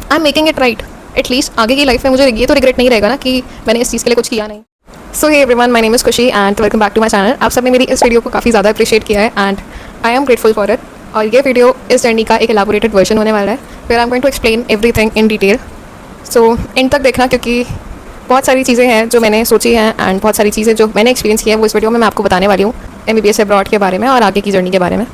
I am making it right. At least आगे की life में मुझे ये तो रिग्रेट नहीं रहेगा ना कि मैंने इस चीज़ के लिए कुछ किया नहीं। So hey everyone, my name is Khushi and welcome back to my channel. आप सबने मेरी इस वीडियो को काफ़ी ज़्यादा अप्रिशिएट किया है and I am grateful for it. और ये वीडियो इस जर्नी का एक एलाबोरेटेड वर्जन होने वाला है, फिर I am going to explain everything in detail. So end तक देखना, क्योंकि बहुत सारी चीज़ें हैं जो मैंने सोची हैं एंड बहुत सारी चीज़ें जो मैंने एक्सपीरियंस किया है वो इस वीडियो में मैं आपको बताने वाली हूँ, MBBS अब्रॉड के बारे में और आगे की जर्नी के बारे में।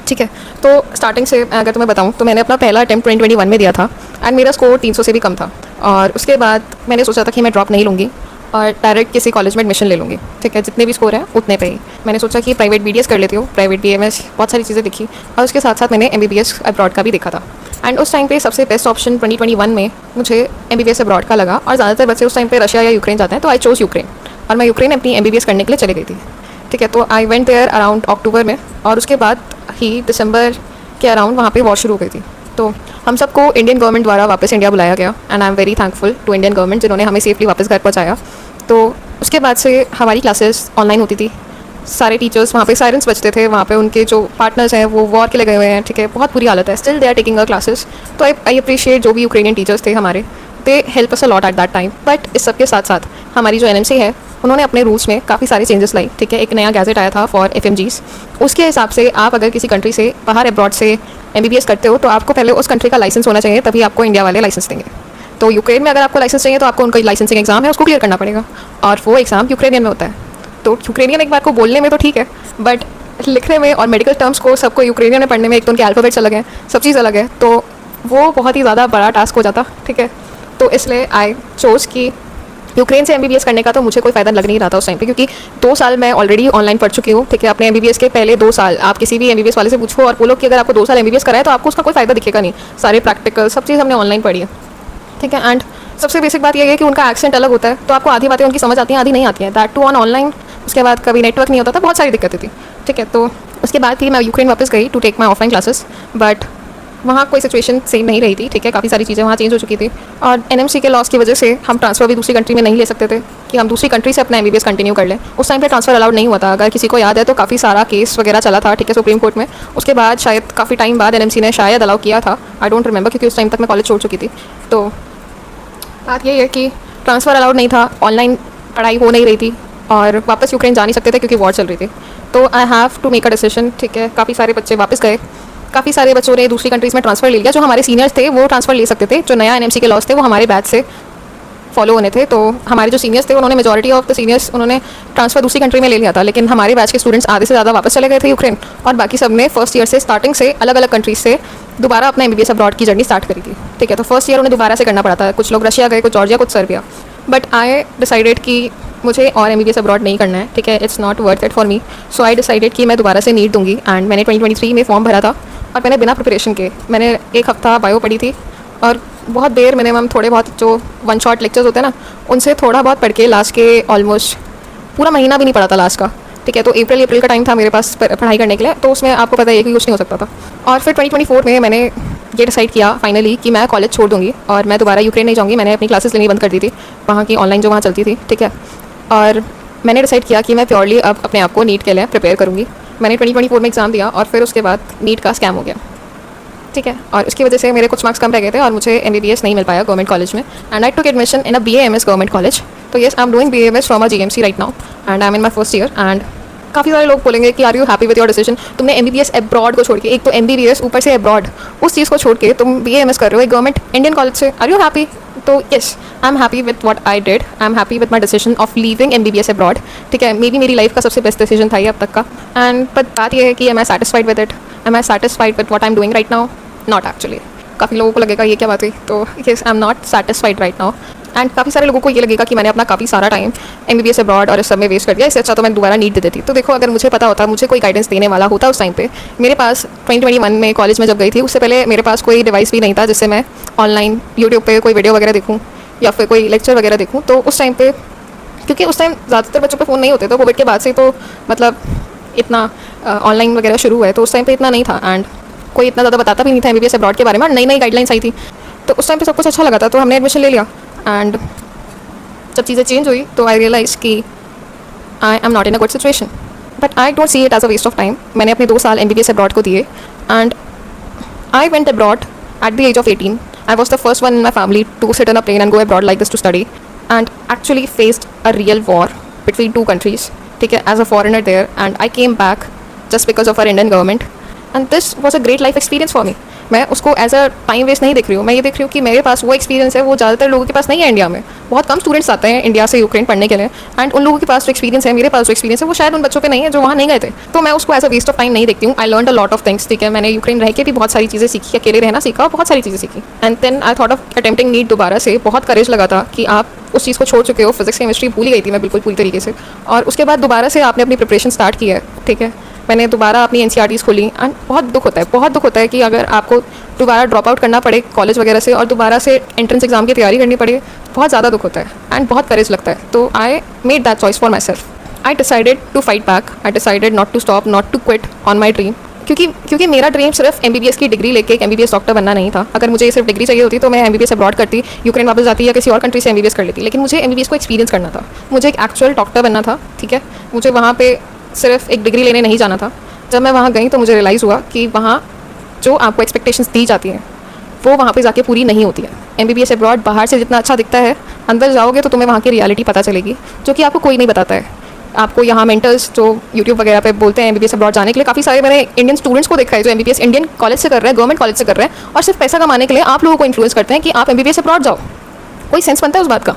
ठीक है, तो स्टार्टिंग से अगर तुम्हें बताऊं तो मैंने अपना पहला अटैम्प्ट 2021 में दिया था एंड मेरा स्कोर 300 से भी कम था। और उसके बाद मैंने सोचा था कि मैं ड्रॉप नहीं लूँगी और डायरेक्ट किसी कॉलेज में एडमिशन ले लूँगी। ठीक है, जितने भी स्कोर हैं उतने पे ही मैंने सोचा कि प्राइवेट BDS कर लेती हूँ, प्राइवेट BMS, बहुत सारी चीज़ें देखी और उसके साथ साथ मैंने MBBS अब्रॉड का भी देखा था। एंड उस टाइम पे सबसे बेस्ट ऑप्शन 2021 में मुझे MBBS अब्रॉड का लगा। और ज़्यादातर बच्चे उस टाइम पे रशिया या यूक्रेन जाते हैं, तो आई चोज़ यूक्रेन और मैं यूक्रेन अपनी MBBS करने के लिए चली गई थी। ठीक है, तो I went there around October में और उसके बाद ही दिसंबर के अराउंड वहाँ पे वॉर शुरू हो गई थी। तो हम सबको इंडियन गवर्नमेंट द्वारा वापस इंडिया बुलाया गया and I am very thankful to Indian government जिन्होंने हमें सेफली वापस घर पहुँचाया। तो उसके बाद से हमारी क्लासेस ऑनलाइन होती थी। सारे टीचर्स वहाँ पे सायरन्स बजते थे, वहाँ पे उनके जो पार्टनर्स हैं वो वॉर के लिए गए हुए हैं। ठीक है, बहुत बुरी हालत है, still they are taking a classes. तो आई अप्रिशिएट जो भी यूक्रेनियन टीचर्स थे हमारे, they help us a lot at that time. But इस सब के साथ साथ हमारी जो NMC है उन्होंने अपने रूल्स में काफ़ी सारे चेंजेस लाई। ठीक है, एक नया गैजेट आया था फॉर FMGs। उसके हिसाब से आप अगर किसी कंट्री से बाहर अब्रॉड से MBBS करते हो तो आपको पहले उस कंट्री का लाइसेंस होना चाहिए, तभी आपको इंडिया वाले लाइसेंस देंगे। तो यूक्रेन में अगर आपको लाइसेंस चाहिए तो आपको उनका लाइसेंसिंग एग्जाम है, उसको क्लियर करना पड़ेगा और वो एग्ज़ाम यूक्रेनियन में होता है। तो यूक्रेनियन एक बार को बोलने में तो ठीक है, बट लिखने में और मेडिकल टर्म्स को सबको यूक्रेनियन में पढ़ने में एक तो उनके अल्फ़ाबेट्स अलग हैं, सब चीज़ अलग है, तो वो बहुत ही ज़्यादा बड़ा टास्क हो जाता। ठीक है, तो इसलिए आई चोज़ कि यूक्रेन से MBBS करने का तो मुझे कोई फ़ायदा लग नहीं रहा था उस टाइम पे, क्योंकि 2 साल मैं ऑलरेडी ऑनलाइन पढ़ चुकी हूँ। ठीक है, अपने MBBS के पहले 2 साल आप किसी भी MBBS वाले से पूछो और बोलो कि अगर आपको 2 साल MBBS कराए तो आपको उसका कोई फ़ायदा दिखेगा नहीं। सारे प्रैक्टिकल सब चीज़ हमने ऑनलाइन पढ़ी है। ठीक है, एंड सबसे बेसिक बात यह है कि उनका एक्सेंट अलग होता है, तो आपको आधी बातें उनकी समझ आती हैं, आधी नहीं आती हैं। That too on online. उसके बाद कभी नेटवर्क नहीं होता था, बहुत सारी दिक्कतें थी। ठीक है, तो उसके बाद ही मैं यूक्रेन वापस गई to take my offline classes, but वहाँ कोई सिचुएशन सेम नहीं रही थी। ठीक है, काफ़ी सारी चीज़ें वहाँ चेंज हो चुकी थी और NMC के लॉस की वजह से हम ट्रांसफ़र भी दूसरी कंट्री में नहीं ले सकते थे कि हम दूसरी कंट्री से अपना MBBS कंटिन्यू कर लें। उस टाइम पे ट्रांसफ़र अलाउड नहीं हुआ था। अगर किसी को याद है तो काफ़ी सारा केस वगैरह चला था। ठीक है, सुप्रीम कोर्ट में। उसके बाद शायद काफ़ी टाइम बाद NMC ने शायद अलाउ किया था, आई डोंट रिमेंबर, क्योंकि उस टाइम तक मैं कॉलेज छोड़ चुकी थी। तो बात यही है कि ट्रांसफ़र अलाउड नहीं था, ऑनलाइन पढ़ाई हो नहीं रही थी और वापस यूक्रेन जा नहीं सकते थे क्योंकि वॉर चल रही थी। तो I have to make a decision. ठीक है, काफ़ी सारे बच्चे वापस गए, काफ़ी सारे बच्चों ने दूसरी कंट्रीज़ में ट्रांसफ़र ले लिया। जो हमारे सीनियर्स थे वो ट्रांसफ़र ले सकते थे, जो नया NMC के लॉस थे वो हमारे बैच से फॉलो होने थे। तो हमारे जो सीनियर्स थे उन्होंने, मेजॉरिटी ऑफ द सीनियर्स, उन्होंने ट्रांसफ़र दूसरी कंट्री में ले लिया था, लेकिन हमारे बैच के स्टूडेंट्स आधे से ज़्यादा वापस चले गए थे यूक्रेन और बाकी सब ने फर्स्ट ईयर से स्टार्टिंग से अलग अलग कंट्रीज से दोबारा अपना MBBS अब्रॉड की जर्नी स्टार्ट करी थी। ठीक है, तो फर्स्ट ईयर उन्हें दोबारा से करना पड़ा था। कुछ लोग रशिया गए, कुछ जॉर्जिया, कुछ सर्बिया। बट आई डिसाइडेड कि मुझे और MBBS अब्रॉड नहीं करना है। ठीक है, it's not worth it for me. So I decided कि मैं दोबारा से नीट दूंगी एंड मैंने 2023 में फॉर्म भरा था और मैंने बिना प्रिपरेशन के मैंने 1 हफ्ता बायो पढ़ी थी और बहुत देर मिनिमम थोड़े बहुत जो 1 शॉट लेक्चर्स होते हैं ना, उनसे थोड़ा बहुत पढ़ के लास्ट के ऑलमोस्ट पूरा महीना भी नहीं पड़ा था लास्ट का। ठीक है, तो अप्रैल का टाइम था मेरे पास पढ़ाई करने के लिए, तो उसमें आपको पता है कि कुछ नहीं हो सकता था। और फिर 2024 में मैंने ये डिसाइड किया फाइनली कि मैं कॉलेज छोड़ दूँगी और मैं दोबारा यूक्रेन नहीं जाऊँगी। मैंने अपनी क्लासेस लेनी बंद कर दी थी वहाँ की ऑनलाइन जो वहाँ चलती थी। ठीक है, और मैंने डिसाइड किया कि मैं प्योरली अब अपने आप को नीट के लिए प्रिपेयर करूँगी। मैंने 2024 में एग्ज़ाम दिया और फिर उसके बाद नीट का स्कैम हो गया। ठीक है, और उसकी वजह से मेरे कुछ मार्क्स कम रह गए थे और मुझे MBBS नहीं मिल पाया गवर्नमेंट कॉलेज में and I took admission in a BAMS government college. तो yes, I am doing BAMS from a GMC right now and I am in my first year. And काफ़ी सारे लोग बोलेंगे कि are you happy with your decision? तुमने MBBS abroad को छोड़ के, एक तो MBBS ऊपर से अब्रॉड, उस चीज़ को छोड़ के तुम BAMS कर रहे हो एक गवर्नमेंट इंडियन कॉलेज से, आर यू हैप्पी? तो yes, I am happy with what I did. I am happy with my decision of leaving MBBS abroad. ठीक है, मे बी मेरी लाइफ का सबसे बेस्ट डिसीजन था ये अब तक का। एंड बट बात यह है कि am I satisfied with it? Am I satisfied with what I am doing right now? Not actually. काफ़ी लोगों को लगेगा ये क्या बात हुई, तो yes, I am not satisfied right now. And काफ़ी सारे लोगों को ये लगेगा कि मैंने अपना काफ़ी सारा टाइम MBBS अब्रॉड और इस सब में वेस्ट कर दिया, इससे अच्छा तो मैं दोबारा नीट दे देती। तो देखो, अगर मुझे पता होता, मुझे कोई गाइडेंस देने वाला होता उस टाइम पे, मेरे पास 2021 में कॉलेज में जब गई थी उससे पहले मेरे पास कोई डिवाइस भी नहीं था जिससे मैं ऑनलाइन यूट्यूब पे कोई वीडियो वगैरह देखूँ या फिर कोई लेक्चर वगैरह देखूँ। तो उस टाइम पे, क्योंकि उस टाइम ज़्यादातर बच्चों पे फ़ोन नहीं होते, तो कोविड के बाद से तो मतलब इतना ऑनलाइन वगैरह शुरू हुआ है, तो उस टाइम पे इतना नहीं था एंड कोई इतना ज़्यादा बताता भी नहीं था MBBS अब्रॉड के बारे में। और नई नई गाइडलाइंस आई थी, तो उस टाइम पे सब कुछ अच्छा लगा था, तो हमने एडमिशन ले लिया। एंड जब चीज़ें चेंज हुई तो आई रियलाइज़ कि I am not in a good situation, but I don't see it as a waste of time. मैंने अपने 2 साल MBBS अब्रॉड को दिए and I went abroad at the age of 18 I was the first one in my family to sit in a plane and go abroad like this to study, and actually faced a real war between two countries, ठीक है, as a foreigner there, and I came back just because of our Indian government, and this was a great life experience for me. मैं उसको as a time waste नहीं देख रही हूँ, मैं ये देख रही हूँ कि मेरे पास वो एक्सपीरियंस है वो ज़्यादातर लोगों के पास नहीं है इंडिया में। बहुत कम स्टूडेंट्स आते हैं इंडिया से यूक्रेन पढ़ने के लिए, एंड उन लोगों के पास जो एक्सपीरियंस है, मेरे पास जो एक्सपीरियंस है, वो शायद उन बच्चों पे नहीं है जो वहाँ नहीं गए थे। तो मैं उसको as a waste of time नहीं देखती हूँ। I learn a lot of things, ठीक है, मैंने यूक्रेन रह के भी बहुत सारी चीज़ें सीखी, अकेले रहना सीखा, बहुत सारी चीज़ें सीखी। And then I thought of attempting NEET दोबारा से। बहुत करेज लगा था कि आप उस चीज़ को छोड़ चुके हो, फिजिक्स केमिस्ट्री भूल गई थी मैं बिल्कुल पूरी तरीके से, और उसके बाद दोबारा से आपने अपनी प्रिपरेशन स्टार्ट की है, ठीक है। मैंने दोबारा अपनी NCERTs खोली, एंड बहुत दुख होता है कि अगर आपको दोबारा ड्रॉप आउट करना पड़े कॉलेज वगैरह से और दोबारा से एंट्रेंस एग्जाम की तैयारी करनी पड़े, बहुत ज़्यादा दुख होता है एंड बहुत करेज लगता है। तो I made that choice for myself. I decided to fight back, I decided not to stop, not to quit on my dream, क्योंकि मेरा ड्रीम सिर्फ MBBS की डिग्री लेके एक MBBS डॉक्टर बनना नहीं था। अगर मुझे सिर्फ डिग्री चाहिए होती तो मैं MBBS अब्रॉड करती, यूक्रेन वापस जाती या किसी और कंट्री से MBBS कर लेती, लेकिन मुझे MBBS को एक्सपीरियंस करना था, मुझे एक एक्चुअल डॉक्टर बनना था, ठीक है। मुझे वहाँ पे सिर्फ एक डिग्री लेने नहीं जाना था। जब मैं वहाँ गई तो मुझे रियलाइज़ हुआ कि वहाँ जो आपको एक्सपेक्टेशंस दी जाती हैं वो वहाँ पे जाके पूरी नहीं होती है। MBBS अब्रॉड बाहर से जितना अच्छा दिखता है, अंदर जाओगे तो तुम्हें वहाँ की रियलिटी पता चलेगी, जो कि आपको कोई नहीं बताता है। आपको यहाँ मेंटर्स जो यूट्यूब वगैरह पे बोलते हैं MBBS अब्रॉड जाने के लिए, काफ़ी सारे मैंने इंडियन स्टूडेंट्स को देखा है जो MBBS इंडियन कॉलेज से कर रहे हैं, गवर्नमेंट कॉलेज से कर रहे हैं, और सिर्फ पैसा कमाने के लिए आप लोगों को इन्फ्लुएंस करते हैं कि आप MBBS अब्रॉड जाओ। कोई सेंस बनता है उस बात का?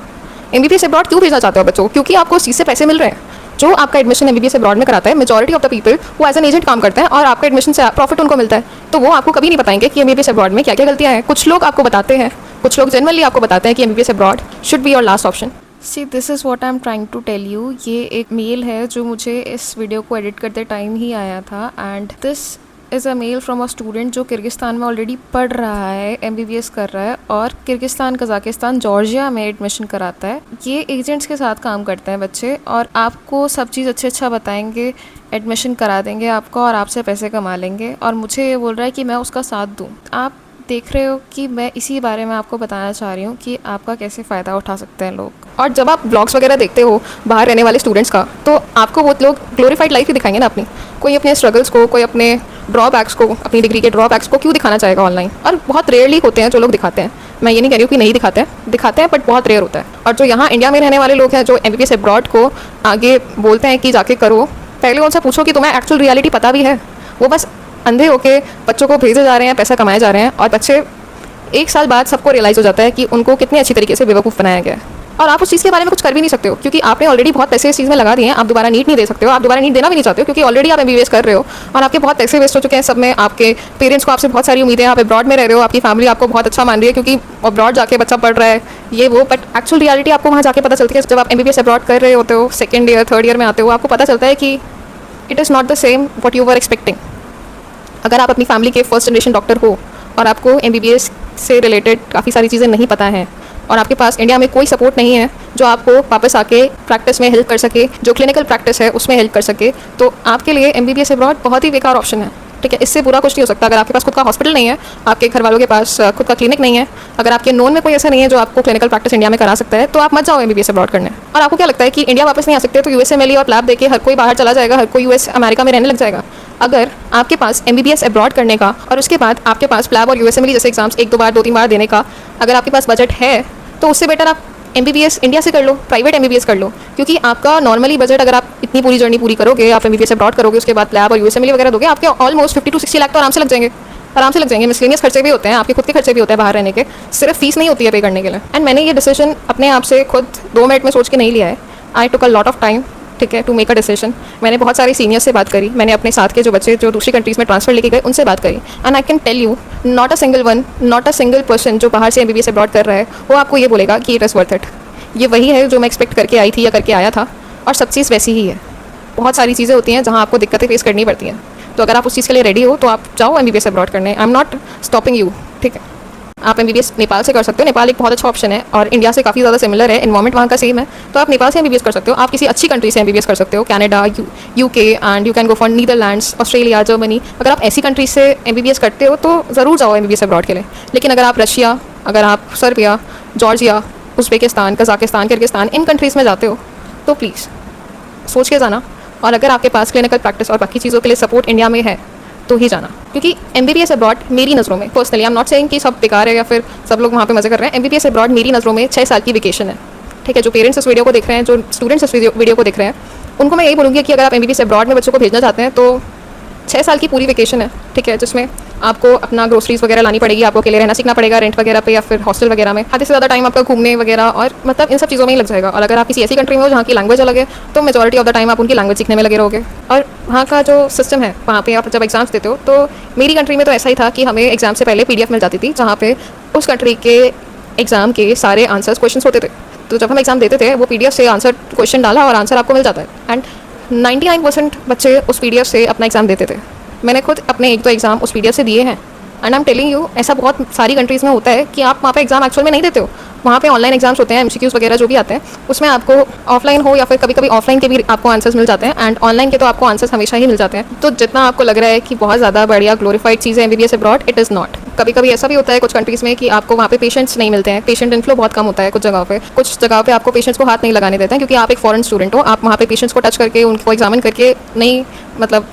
MBBS अब्रॉड क्यों भेजना चाहते हो बच्चों? क्योंकि आपको उस चीज़ से पैसे मिल रहे हैं। जो आपका एडमिशन MBBS अब्रॉड में कराता है, मेजॉरिटी ऑफ द पीपल वो एज एन एजेंट काम करते हैं और आपका एडमिशन से प्रॉफिट उनको मिलता है, तो वो आपको कभी नहीं बताएंगे कि MBBS अब्रॉड में क्या क्या गलतियाँ हैं। कुछ लोग आपको बताते हैं, कुछ लोग जनरली आपको बताते हैं कि MBBS abroad should be your last option. See this is what I am trying to tell you. ये एक मेल है जो मुझे इस वीडियो को एडिट करते टाइम ही आया था, and this is a mail from a student जो किर्गिस्तान में ऑलरेडी पढ़ रहा है, MBBS कर रहा है, और किर्गिस्तान, कज़ाकिस्तान, जॉर्जिया में एडमिशन कराता है। ये एजेंट्स के साथ काम करते हैं बच्चे, और आपको सब चीज़ अच्छा बताएंगे, एडमिशन करा देंगे आपको और आपसे पैसे कमा लेंगे, और मुझे ये बोल रहा है कि मैं उसका साथ दूँ। आप देख रहे हो कि मैं इसी बारे में आपको बताना चाह रही हूँ कि आपका कैसे फ़ायदा उठा सकते हैं लोग। और जब आप ब्लॉग्स वगैरह देखते हो बाहर रहने वाले स्टूडेंट्स का, तो आपको वो लोग ग्लोरीफाइड लाइफ ही दिखाएंगे ना अपनी। कोई अपने स्ट्रगल्स को, कोई अपने ड्रॉबैक्स को, अपनी डिग्री के ड्रॉबैक्स को क्यों दिखाना चाहेगा ऑनलाइन? और बहुत रेयरली होते हैं जो लोग दिखाते हैं। मैं ये नहीं कह रही हूँ कि नहीं दिखाते हैं, बट बहुत रेयर होता है। और जो यहाँ इंडिया में रहने वाले लोग हैं जो MBBS अब्रॉड को आगे बोलते हैं कि जाके करो, पहले उनसे पूछो कि तुम्हें एक्चुअल रियलिटी पता भी है। वो बस अंधे होके बच्चों को भेजे जा रहे हैं, पैसा कमाए जा रहे हैं, और बच्चे एक साल बाद सबको रियलाइज़ हो जाता है कि उनको कितने अच्छी तरीके से बेवकूफ़ बनाया गया है। और आप उस चीज़ के बारे में कुछ कर भी नहीं सकते हो, क्योंकि आपने ऑलरेडी बहुत पैसे इस चीज़ में लगा दिए हैं। आप दोबारा नीट नहीं दे सकते हो, आप दोबारा नीट देना भी नहीं चाहते हो, क्योंकि ऑलरेडी आप MBBS कर रहे हो और आपके बहुत पैसे वेस्ट हो चुके हैं सब में। आपके पेरेंट्स को आपसे बहुत सारी उम्मीदें हैं, आप अब्रॉड में रह रहे हो, आपकी फैमिली आपको बहुत अच्छा मान रही है क्योंकि अब्रॉड जाके बच्चा पढ़ रहा है, ये वो। बट एक्चुअल रियलिटी आपको वहाँ जाके पता चलती है जब आप MBBS अब्रॉड कर रहे होते हो, सेकेंड ईयर थर्ड ईयर में आते हो, आपको पता चलता है कि it is not the same what you were expecting. अगर आप अपनी फैमिली के फर्स्ट जनरेशन डॉक्टर हो और आपको MBBS से रिलेटेड काफ़ी सारी चीज़ें नहीं पता हैं, और आपके पास इंडिया में कोई सपोर्ट नहीं है जो आपको वापस आके प्रैक्टिस में हेल्प कर सके, जो क्लिनिकल प्रैक्टिस है उसमें हेल्प कर सके, तो आपके लिए MBBS अब्रॉड बहुत ही बेकार ऑप्शन है, ठीक है। इससे बुरा कुछ नहीं हो सकता। अगर आपके पास खुद का हॉस्पिटल नहीं है, आपके घर वालों के पास खुद का क्लिनिक नहीं है, अगर आपके नोन में कोई ऐसा नहीं है जो आपको क्लिनिकल प्रैक्टिस इंडिया में करा सकता है, तो आप मत जाओ MBBS अब्रॉड करने। और आपको क्या लगता है कि इंडिया वापस नहीं आ सकते तो USMLE और लैब देके हर कोई बाहर चला जाएगा, हर कोई US अमेरिका में रहने लग जाएगा? अगर आपके पास MBBS अब्रॉड करने का और उसके बाद आपके पास प्लैब और USMLE जैसे एग्जाम्स 1-2 बार 2-3 बार देने का अगर आपके पास बजट है, तो उससे बेटर आप MBBS इंडिया से कर लो, प्राइवेट MBBS कर लो। क्योंकि आपका नॉर्मली बजट, अगर आप इतनी पूरी जर्नी पूरी करोगे, आप MBBS अब्रॉड करोगे, उसके बाद लैब और USMLE वगैरह दोगे, आपके ऑलमोस्ट 50 to 60 लाख तो आराम से लग जाएंगे। मिसलेनियस खर्चे भी होते हैं, आपके खुद के खर्चे भी होते हैं बाहर रहने के, सिर्फ फीस नहीं होती है पे करने के लिए। एंड मैंने ये डिसीजन अपने आप से खुद 2 मिनट में सोच के नहीं लिया है। आई टुक अ लॉट ऑफ टाइम, ठीक है, टू मेक अ डिसीजन। मैंने बहुत सारे सीनियर्स से बात करी, मैंने अपने साथ के जो बच्चे जो दूसरी कंट्रीज़ में ट्रांसफर लेके गए उनसे बात करी, and I can tell you not a single person जो बाहर से MBBS अब्रॉड कर रहा है वो आपको ये बोलेगा कि इट इज़ वर्थ इट। ये वही है जो मैं एक्सपेक्ट करके आई थी या करके आया था, और सब चीज़ वैसी ही है। बहुत सारी चीज़ें होती हैं जहाँ आपको दिक्कतें फेस करनी पड़ती हैं, तो अगर आप उस चीज़ के लिए रेडी हो तो आप जाओ MBBS अब्रॉड करने। आई एम नॉट स्टॉपिंग यू, ठीक है। आप MBBS नेपाल से कर सकते हो, नेपाल एक बहुत अच्छा ऑप्शन है और इंडिया से काफ़ी ज़्यादा सिमिलर है, इन्वायरमेंट वहाँ का सेम है, तो आप नेपाल से MBBS कर सकते हो। आप किसी अच्छी कंट्री से MBBS कर सकते हो, Canada, UK, and you can go for Netherlands, Australia, Germany. अगर आप ऐसी कंट्रीज से MBBS करते हो तो ज़रूर जाओ MBBS अब्रॉड के लिए। लेकिन अगर आप रशिया, अगर आप Serbia, Georgia, Uzbekistan, Kazakhstan, Kyrgyzstan, इन कंट्रीज़ में जाते हो तो प्लीज़ सोच के जाना। और अगर आपके पास क्लिनिकल प्रैक्टिस और बाकी चीज़ों के लिए सपोर्ट इंडिया में है तो ही जाना, क्योंकि MBBS अब्रॉड मेरी नज़रों में personally, I am not saying कि सब बेकार है या फिर सब लोग वहाँ पे मज़े कर रहे हैं। MBBS अब्रॉड मेरी नज़रों में 6 साल की वेकेशन है, ठीक है। जो पेरेंट्स इस वीडियो को देख रहे हैं, जो स्टूडेंट्स इस वीडियो को देख रहे हैं, उनको मैं यही बोलूँगी कि अगर आप MBBS अब्रॉड में बच्चों को भेजना चाहते हैं तो 6 साल की पूरी वेकेशन है, ठीक है, जिसमें आपको अपना ग्रोसरीज वगैरह लानी पड़ेगी, आपको अकेले रहना सीखना पड़ेगा रेंट वगैरह पे या फिर हॉस्टल वगैरह में। आधे से ज़्यादा टाइम आपका घूमने वगैरह और मतलब इन सब चीज़ों में ही लग जाएगा। और अगर आप किसी ऐसी कंट्री में हो जहाँ की लैंग्वेज अलग है, तो मेजॉरिटी ऑफ द टाइम आप उनकी लैंग्वेज सीखने में लगे रहोगे। और वहाँ का जो सिस्टम है, वहाँ पे आप जब एग्जाम्स देते हो, तो मेरी कंट्री में तो ऐसा ही था कि हमें एग्जाम से पहले PDF मिल जाती थी, जहाँ पे उस कंट्री के एग्ज़ाम के सारे आंसर्स क्वेश्चन होते थे। तो जब हम एग्ज़ाम देते थे, वो PDF से आंसर क्वेश्चन डाला और आंसर आपको मिल जाता है। एंड 99% बच्चे उस PDF से अपना एग्ज़ाम देते थे। मैंने खुद अपने 1-2 एग्ज़ाम उस PDF से दिए हैं। And I am telling you, ऐसा बहुत सारी कंट्रीज़ में होता है कि आप वहाँ पे एग्ज़ाम एक्चुअल में नहीं देते हो। वहाँ पे ऑनलाइन एग्जाम्स होते हैं, MCQs वगैरह जो भी आते हैं, उसमें आपको ऑफलाइन हो या फिर कभी कभी ऑफलाइन के भी आपको आंसर्स मिल जाते हैं। एंड ऑनलाइन के तो आपको आंसर्स हमेशा ही मिल जाते हैं। तो जितना आपको लग रहा है कि बहुत ज़्यादा बढ़िया ग्लोरीफाइड चीज़ है MBBS abroad, it is not. कभी कभी ऐसा भी होता है कुछ कंट्रीज़ में कि आपको वहाँ पे पेशेंट्स नहीं मिलते हैं, पेशेंट इनफ्लो बहुत कम होता है कुछ जगह पे आपको पेशेंट्स को हाथ नहीं लगाने देते हैं, क्योंकि आप एक फॉरेन स्टूडेंट हो। आप वहाँ पे पेशेंट्स को टच करके उनको एग्जामिन करके नहीं मतलब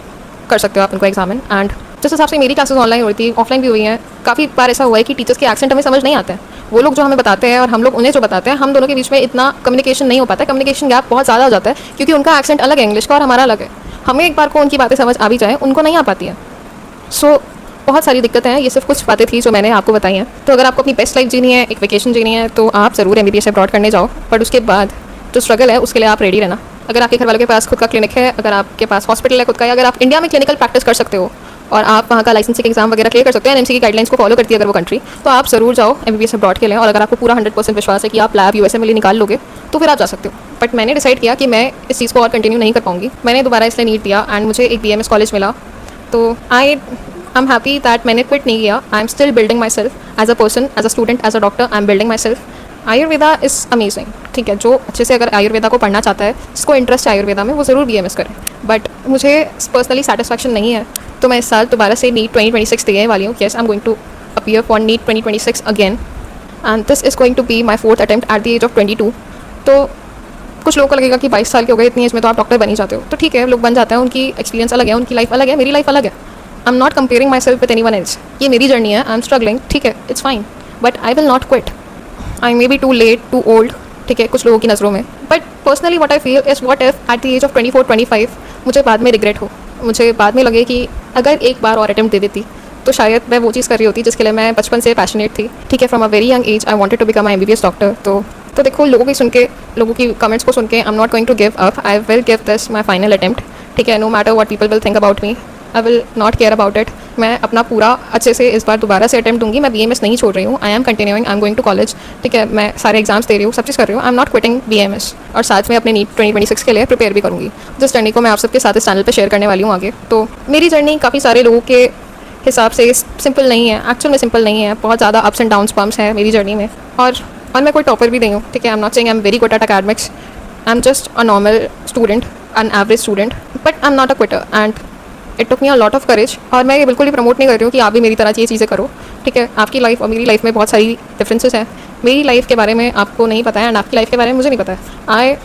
कर सकते हो आप उनको एग्जामिन। एंड जिस हिसाब से मेरी क्लासेस ऑनलाइन हुई थी, ऑफलाइन भी हुई हैं, काफ़ी बार ऐसा हुआ है कि टीचर्स के एक्सेंट हमें समझ नहीं आते हैं। वो लोग जो हमें बताते हैं और हम लोग उन्हें जो बताते हैं, हम दोनों के बीच में इतना कम्युनिकेशन नहीं हो पाता है, कम्युनिकेशन गैप बहुत ज़्यादा हो जाता है, क्योंकि उनका एक्सेंट अलग है इंग्लिश का और हमारा अलग है। हमें एक बार को उनकी बातें समझ आ भी जाए, उनको नहीं आ पाती है। सो बहुत सारी दिक्कतें हैं। ये सिर्फ कुछ बातें थी जो मैंने आपको बताई हैं। तो अगर आपको अपनी बेस्ट लाइफ जीनी है, एक वेकेशन जीनी है, तो आप ज़रूर MBBS अब्रॉड करने जाओ। बट उसके बाद जो स्ट्रगल है उसके लिए आप रेडी रहना। अगर आपके घर वालों के पास खुद का क्लिनिक है, अगर आपके पास हॉस्पिटल है खुद का, या अगर आप इंडिया में क्लिनिकल प्रैक्टिस कर सकते हो और आप वहाँ का लाइसेंसिंग एग्जाम वगैरह क्लियर कर सकते हैं, NMC की गाइडलाइंस को फॉलो करती है अगर वो कंट्री, तो आप ज़रूर जाओ MBBS अब्रॉड के लिए। और अगर आपको पूरा 100% विश्वास है कि आप लैब USMLE निकाल लोगे, तो फिर आप जा सकते हो। बट मैंने डिसाइड किया कि मैं इस चीज़ को और कंटिन्यू नहीं कर पाऊँगी। मैंने दोबारा इसलिए नीट दिया एंड मुझे एक BMS कॉलेज मिला। तो आई एम हैप्पी दैट मैंने क्विट नहीं किया। I am still building myself as a person, as a student, as a doctor. I am building myself. Ayurveda is amazing, ठीक है। जो अच्छे से अगर आयुर्वेदा को पढ़ना चाहता है, जिसको इंटरेस्ट है आयुर्वेदा में, वो ज़रूर BMS करे। बट मुझे पर्सनली सेटिस्फैक्शन नहीं है, तो मैं इस साल दोबारा से नीट 2026 देने वाली हूँ। Yes, I am going to appear for NEET 2026 again, and this is going to be my 4th attempt at the age of 22। तो कुछ लोगों को लगेगा कि 22 साल के हो गए, इतनी एज में तो आप डॉक्टर बन ही जाते हो। तो ठीक है, लोग बन जाते हैं, उनकी एक्सपीरियंस अलग है, उनकी लाइफ अलग है, मेरी लाइफ अलग है। I am not comparing myself with anyone else. ये मेरी जर्नी है, आई एम स्ट्रगलिंग, ठीक है, it's fine, but I will not quit. I may be too late, too old, ठीक है, कुछ लोगों की नज़रों में। But personally what I feel is, what if at the age of 24-25 मुझे बाद में रिग्रेट हो, मुझे बाद में लगे कि अगर एक बार और अटेम्प्ट दे देती तो शायद मैं वो चीज़ कर रही होती जिसके लिए मैं बचपन से पैशनेट थी, ठीक है। From a very young age I wanted to become MBBS doctor. तो देखो, लोगों की कमेंट्स को सुन के I am not going to give up. I will give this my final attempt, ठीक है। No matter what people will think about me, I will not care about it. मैं अपना पूरा अच्छे से इस बार दोबारा से अटेम्प्ट दूंगी। मैं BMS नहीं छोड़ रही हूँ, I am continuing, I am going to college, ठीक है। मैं सारे एग्जाम्स दे रही हूँ, सब चीज़ कर रही हूँ। I am not quitting BMS, और साथ में अपने नीट 2026 के लिए प्रिपेयर भी करूँगी। जिस जर्नी को मैं आप सबके साथ इस चैनल पर शेयर करने वाली हूँ आगे। तो मेरी जर्नी काफ़ी सारे लोगों के हिसाब से सिंपल नहीं है, एक्चुअल में सिंपल नहीं है। बहुत ज़्यादा अप्स एंड डाउन्स पम्प्स हैं मेरी जर्नी में। और मैं कोई टॉपर भी नहीं हूँ, ठीक है। I am not saying I am very good at academics, I am just a normal student, an average student, but I am not a quitter and it took me a lot of courage. और मैं ये बिल्कुल भी promote नहीं कर रही हूँ कि आप भी मेरी तरह ये चीज़ें करो, ठीक है। आपकी लाइफ और मेरी लाइफ में बहुत सारी डिफरेंसेस हैं। मेरी लाइफ के बारे में आपको नहीं पता है एंड आपकी लाइफ के बारे में मुझे नहीं पता है। आई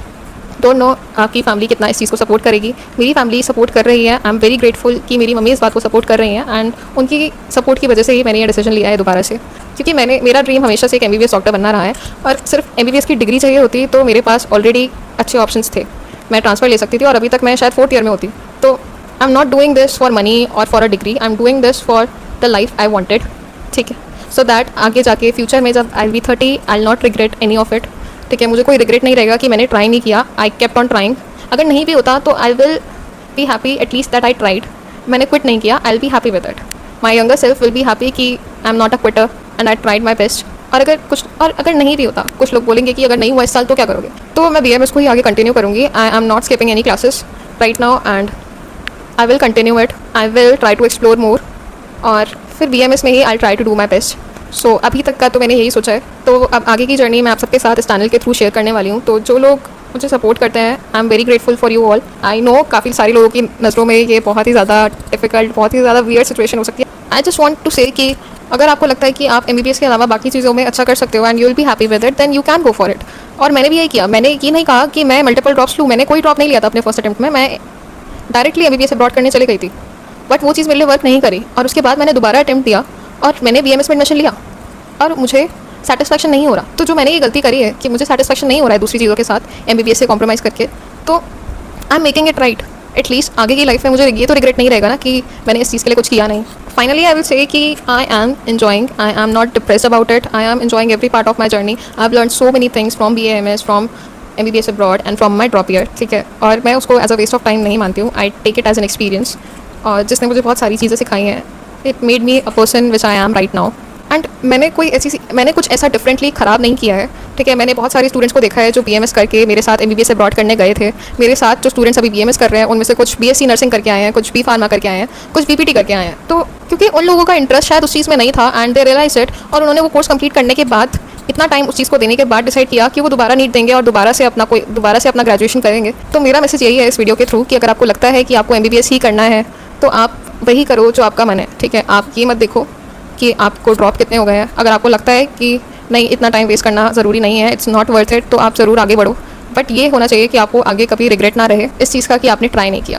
डोंट नो आपकी फैमिली कितना इस चीज़ को सपोर्ट करेगी। मेरी फैमिली सपोर्ट कर रही है, आई एम वेरी ग्रेटफुल कि मेरी मम्मी इस बात को सपोर्ट कर रही हैं, एंड उनकी सपोर्ट की वजह से ही मैंने ये डिसीजन लिया है दोबारा से। क्योंकि मेरा ड्रीम हमेशा से एक MBBS डॉक्टर बनना रहा है, और सिर्फ MBBS की डिग्री चाहिए होती तो मेरे पास ऑलरेडी अच्छे ऑप्शंस थे, मैं ट्रांसफ़र ले सकती थी और अभी तक मैं शायद 4th ईयर में होती। तो I am not doing this for money और for a degree, I am doing this for the life I wanted, ठीक है। सो दैट आगे जाके फ्यूचर में जब I be 30 I will not regret any of it, ठीक है। मुझे कोई रिग्रेट नहीं रहेगा कि मैंने ट्राई नहीं किया, आई केप्ट ऑन ट्राइंग। अगर नहीं भी होता तो I will be happy at least that I tried. मैंने क्विट नहीं किया, I will be happy with it. My younger self will be happy कि I am not a quitter and I tried my best. और अगर नहीं भी होता, कुछ लोग बोलेंगे कि अगर नहीं हुआ इस साल तो क्या करोगे, तो मैं BMS को ही आगे कंटिन्यू करूँगी। I am not skipping any classes right now and I will continue it. I will try to explore more, और फिर BMS में ही I try to do my best. So अभी तक का तो मैंने यही सोचा है। तो अब आगे की जर्नी मैं आप सबके साथ इस चैनल के थ्रू शेयर करने वाली हूँ। तो जो लोग मुझे सपोर्ट करते हैं, आई am very grateful for you all. I know काफ़ी सारे लोगों की नज़रों में ये बहुत ही ज़्यादा डिफिकल्ट, बहुत ही ज़्यादा वियर्ड सिचुएशन हो सकती है। आई जस्ट वॉन्ट टू से कि अगर आपको लगता है कि आप MBBS के अलावा बाकी चीज़ों में अच्छा कर सकते हो and you will be happy with it, then you can go for it. और मैंने भी यही किया। मैंने ये नहीं कहा कि मैं मल्टीपल ड्रॉप्स लूँ, मैंने कोई ड्रॉप नहीं लिया था अपने फर्स्ट अटेम्प्ट में। मैं डायरेक्टली MBBS अब्रॉड करने चली गई थी। बट वो चीज़ मेरे लिए वर्क नहीं करी और उसके बाद मैंने दोबारा अटैम्प्ट दिया और मैंने BMS में एडमिशन लिया और मुझे सेटिस्फैक्शन नहीं हो रहा। तो जो मैंने ये गलती करी है कि मुझे सेटिस्फैक्शन नहीं हो रहा है दूसरी चीज़ों के साथ MBBS से कॉम्प्रोमाइज़ करके, तो I am making it right. At least आगे की लाइफ में मुझे ये तो रिग्रेट नहीं रहेगा ना कि मैंने इस चीज़ के लिए कुछ किया नहीं। फाइनली आई विल से कि I am enjoying, I am not depressed about it, I am enjoying every part of my journey. I have learn so many things from BAMS, from MBBS abroad and from my drop year, ठीक है। और मैं उसको as a waste of time नहीं मानती हूँ, I take it as an experience और जिसने मुझे बहुत सारी चीज़ें सिखाई हैं। It made me a person which I am right now. And मैंने कुछ ऐसा डिफरेंटली ख़राब नहीं किया है, ठीक है। मैंने बहुत सारे स्टूडेंट्स को देखा है जो BMS करके मेरे साथ MBBS अब्रॉड करने गए थे। मेरे साथ जो स्टूडेंट्स अभी BMS कर रहे हैं उनमें से कुछ BSc नर्सिंग करके आए हैं, कुछ B फार्मा करके आए हैं, कुछ BPT करके आए हैं। तो क्योंकि उन लोगों का इंटरेस्ट शायद उस चीज़ में नहीं था एंड दे रियलाइज इट, और उन्होंने वो कोर्स कंप्लीट करने के बाद इतना टाइम उस चीज़ को देने के बाद डिसाइड किया कि वो दोबारा नीट देंगे और दोबारा से अपना ग्रेजुएशन करेंगे। तो मेरा मैसेज यही है इस वीडियो के थ्रू कि अगर आपको लगता है कि आपको MBBS ही करना है तो आप वही करो जो आपका मन है, ठीक है। आप ये मत देखो कि आपको ड्रॉप कितने हो गए हैं। अगर आपको लगता है कि नहीं इतना टाइम वेस्ट करना ज़रूरी नहीं है, इट्स नॉट वर्थ इट, तो आप ज़रूर आगे बढ़ो। बट ये होना चाहिए कि आपको आगे कभी रिग्रेट ना रहे इस चीज़ का कि आपने ट्राई नहीं किया।